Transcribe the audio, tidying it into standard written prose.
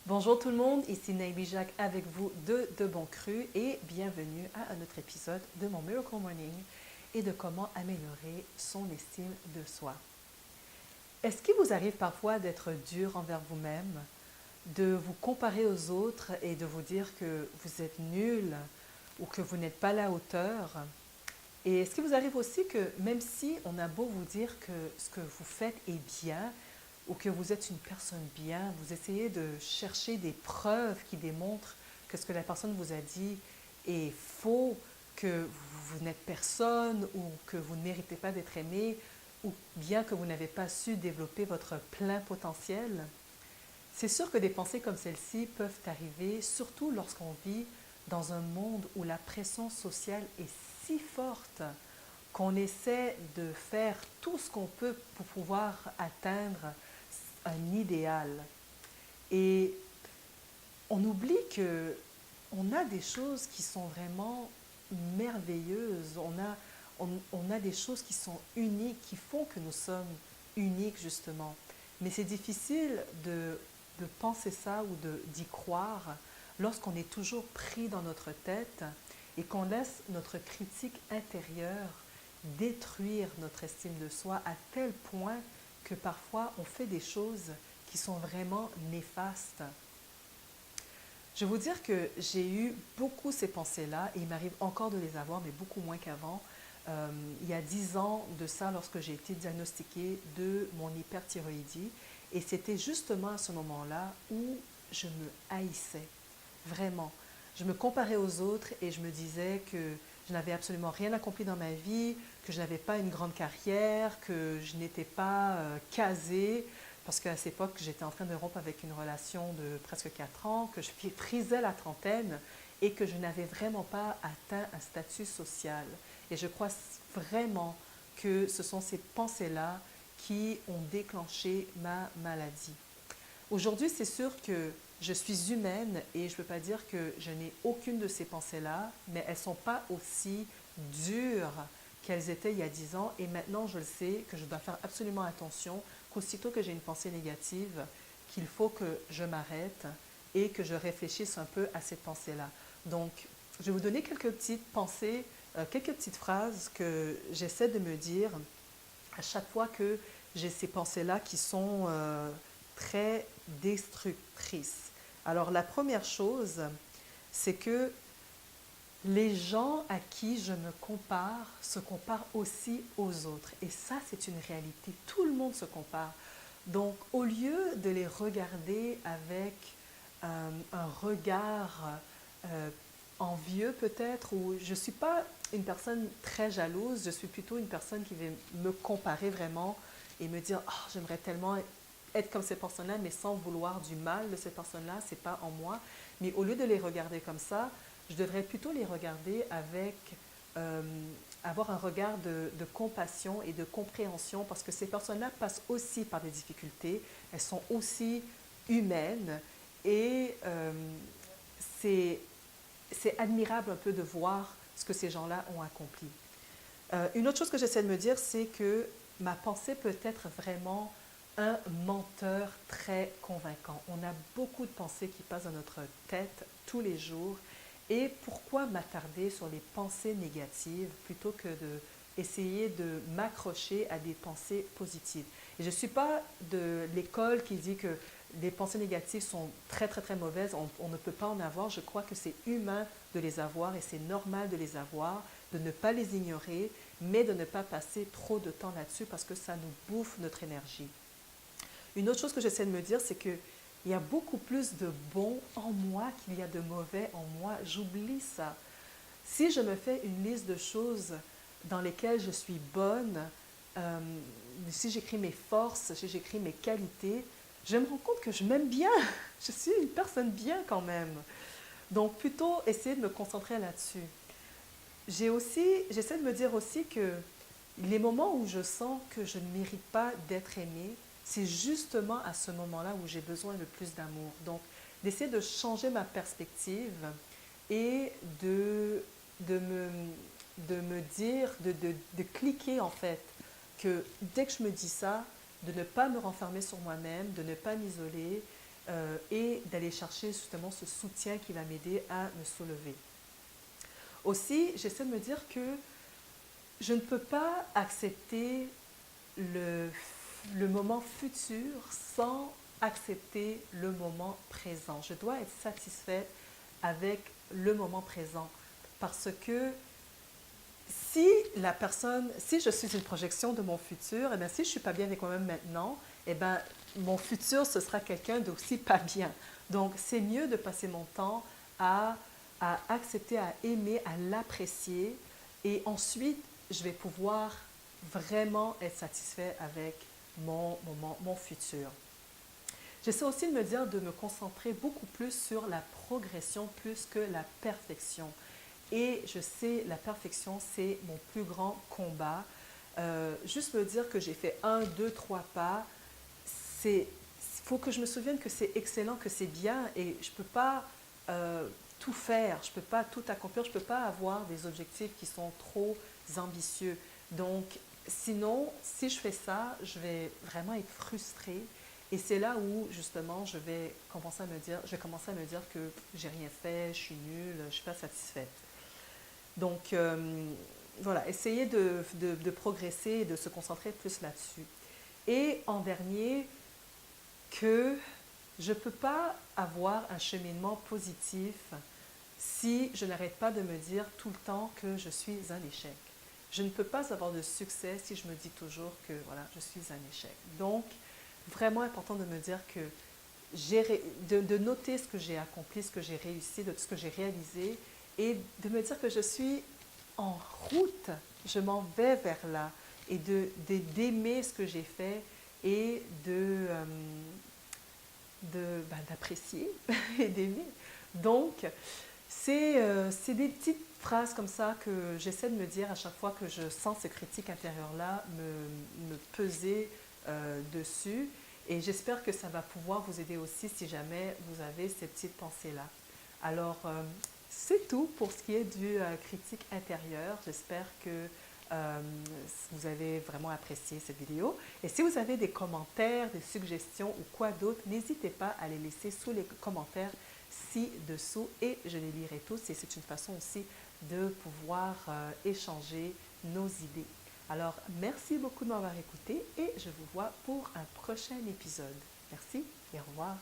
Bonjour tout le monde, ici Naomi Jacques avec vous de Bon Cru et bienvenue à un autre épisode de mon Miracle Morning et de comment améliorer son estime de soi. Est-ce qu'il vous arrive parfois d'être dur envers vous-même, de vous comparer aux autres et de vous dire que vous êtes nul ou que vous n'êtes pas à la hauteur? Et est-ce qu'il vous arrive aussi que même si on a beau vous dire que ce que vous faites est bien, ou que vous êtes une personne bien, vous essayez de chercher des preuves qui démontrent que ce que la personne vous a dit est faux, que vous n'êtes personne ou que vous ne méritez pas d'être aimé, ou bien que vous n'avez pas su développer votre plein potentiel? C'est sûr que des pensées comme celle-ci peuvent arriver, surtout lorsqu'on vit dans un monde où la pression sociale est si forte qu'on essaie de faire tout ce qu'on peut pour pouvoir atteindre un idéal. Et on oublie que on a des choses qui sont vraiment merveilleuses. On a des choses qui sont uniques, qui font que nous sommes uniques justement. Mais c'est difficile de penser ça ou d'y croire lorsqu'on est toujours pris dans notre tête et qu'on laisse notre critique intérieure détruire notre estime de soi à tel point que parfois on fait des choses qui sont vraiment néfastes. Je vais vous dire que j'ai eu beaucoup ces pensées-là et il m'arrive encore de les avoir, mais beaucoup moins qu'avant. Il y a 10 ans de ça, lorsque j'ai été diagnostiquée de mon hyperthyroïdie, et c'était justement à ce moment-là où je me haïssais, vraiment. Je me comparais aux autres et je me disais que je n'avais absolument rien accompli dans ma vie, que je n'avais pas une grande carrière, que je n'étais pas casée, parce qu'à cette époque, j'étais en train de rompre avec une relation de presque 4 ans, que je frisais la trentaine et que je n'avais vraiment pas atteint un statut social. Et je crois vraiment que ce sont ces pensées-là qui ont déclenché ma maladie. Aujourd'hui, c'est sûr que je suis humaine et je ne peux pas dire que je n'ai aucune de ces pensées-là, mais elles ne sont pas aussi dures qu'elles étaient il y a 10 ans. Et maintenant, je le sais que je dois faire absolument attention, qu'aussitôt que j'ai une pensée négative, qu'il faut que je m'arrête et que je réfléchisse un peu à cette pensée-là. Donc, je vais vous donner quelques petites pensées, quelques petites phrases que j'essaie de me dire à chaque fois que j'ai ces pensées-là qui sont très destructrices. Alors, la première chose, c'est que les gens à qui je me compare se comparent aussi aux autres. Et ça, c'est une réalité. Tout le monde se compare. Donc, au lieu de les regarder avec un regard euh, envieux peut-être, ou je ne suis pas une personne très jalouse, je suis plutôt une personne qui va me comparer vraiment et me dire « Oh, j'aimerais tellement être comme ces personnes-là, mais sans vouloir du mal de ces personnes-là, c'est pas en moi. » Mais au lieu de les regarder comme ça, je devrais plutôt les regarder avec euh, avoir un regard de compassion et de compréhension parce que ces personnes-là passent aussi par des difficultés, elles sont aussi humaines et c'est admirable un peu de voir ce que ces gens-là ont accompli. Une autre chose que j'essaie de me dire, c'est que ma pensée peut être vraiment un menteur très convaincant. On a beaucoup de pensées qui passent dans notre tête tous les jours. Et pourquoi m'attarder sur les pensées négatives plutôt que d'essayer de m'accrocher à des pensées positives? Et je ne suis pas de l'école qui dit que les pensées négatives sont très, très, très mauvaises. On ne peut pas en avoir. Je crois que c'est humain de les avoir et c'est normal de les avoir, de ne pas les ignorer, mais de ne pas passer trop de temps là-dessus parce que ça nous bouffe notre énergie. Une autre chose que j'essaie de me dire, c'est qu'il y a beaucoup plus de bon en moi qu'il y a de mauvais en moi. J'oublie ça. Si je me fais une liste de choses dans lesquelles je suis bonne, euh, si j'écris mes forces, si j'écris mes qualités, je me rends compte que je m'aime bien. Je suis une personne bien quand même. Donc plutôt essayer de me concentrer là-dessus. J'essaie de me dire aussi que les moments où je sens que je ne mérite pas d'être aimée, c'est justement à ce moment-là où j'ai besoin le plus d'amour. Donc, d'essayer de changer ma perspective et de, me, de me dire, de cliquer en fait, que dès que je me dis ça, de ne pas me renfermer sur moi-même, de ne pas m'isoler, et d'aller chercher justement ce soutien qui va m'aider à me soulever. Aussi, j'essaie de me dire que je ne peux pas accepter le moment futur sans accepter le moment présent. Je dois être satisfaite avec le moment présent parce que si je suis une projection de mon futur, si je ne suis pas bien avec moi-même maintenant, mon futur, ce sera quelqu'un d'aussi pas bien. Donc, c'est mieux de passer mon temps à accepter, à aimer, à l'apprécier. Et ensuite, je vais pouvoir vraiment être satisfait avec mon futur. J'essaie aussi de me dire de me concentrer beaucoup plus sur la progression plus que la perfection. Et je sais, la perfection, c'est mon plus grand combat. Juste me dire que j'ai fait 1, 2, 3 pas, il faut que je me souvienne que c'est excellent, que c'est bien et je ne peux pas tout faire, je ne peux pas tout accomplir, je ne peux pas avoir des objectifs qui sont trop ambitieux. Donc, sinon, si je fais ça, je vais vraiment être frustrée et c'est là où, justement, je vais commencer à me dire que j'ai rien fait, je suis nulle, je ne suis pas satisfaite. Donc, voilà, essayer de progresser et de se concentrer plus là-dessus. Et en dernier, que je ne peux pas avoir un cheminement positif si je n'arrête pas de me dire tout le temps que je suis un échec. Je ne peux pas avoir de succès si je me dis toujours que voilà, je suis un échec. Donc, vraiment important de me dire que de noter ce que j'ai accompli, ce que j'ai réussi, de ce que j'ai réalisé et de me dire que je suis en route, je m'en vais vers là et d'aimer ce que j'ai fait et d'apprécier et d'aimer. Donc, c'est des petites phrases comme ça que j'essaie de me dire à chaque fois que je sens ce critique intérieur-là me peser dessus. Et j'espère que ça va pouvoir vous aider aussi si jamais vous avez ces petites pensées-là. Alors, c'est tout pour ce qui est du critique intérieur. J'espère que vous avez vraiment apprécié cette vidéo. Et si vous avez des commentaires, des suggestions ou quoi d'autre, n'hésitez pas à les laisser sous les commentaires ci-dessous et je les lirai tous. Et c'est une façon aussi de pouvoir échanger nos idées. Alors, merci beaucoup de m'avoir écouté et je vous vois pour un prochain épisode. Merci et au revoir.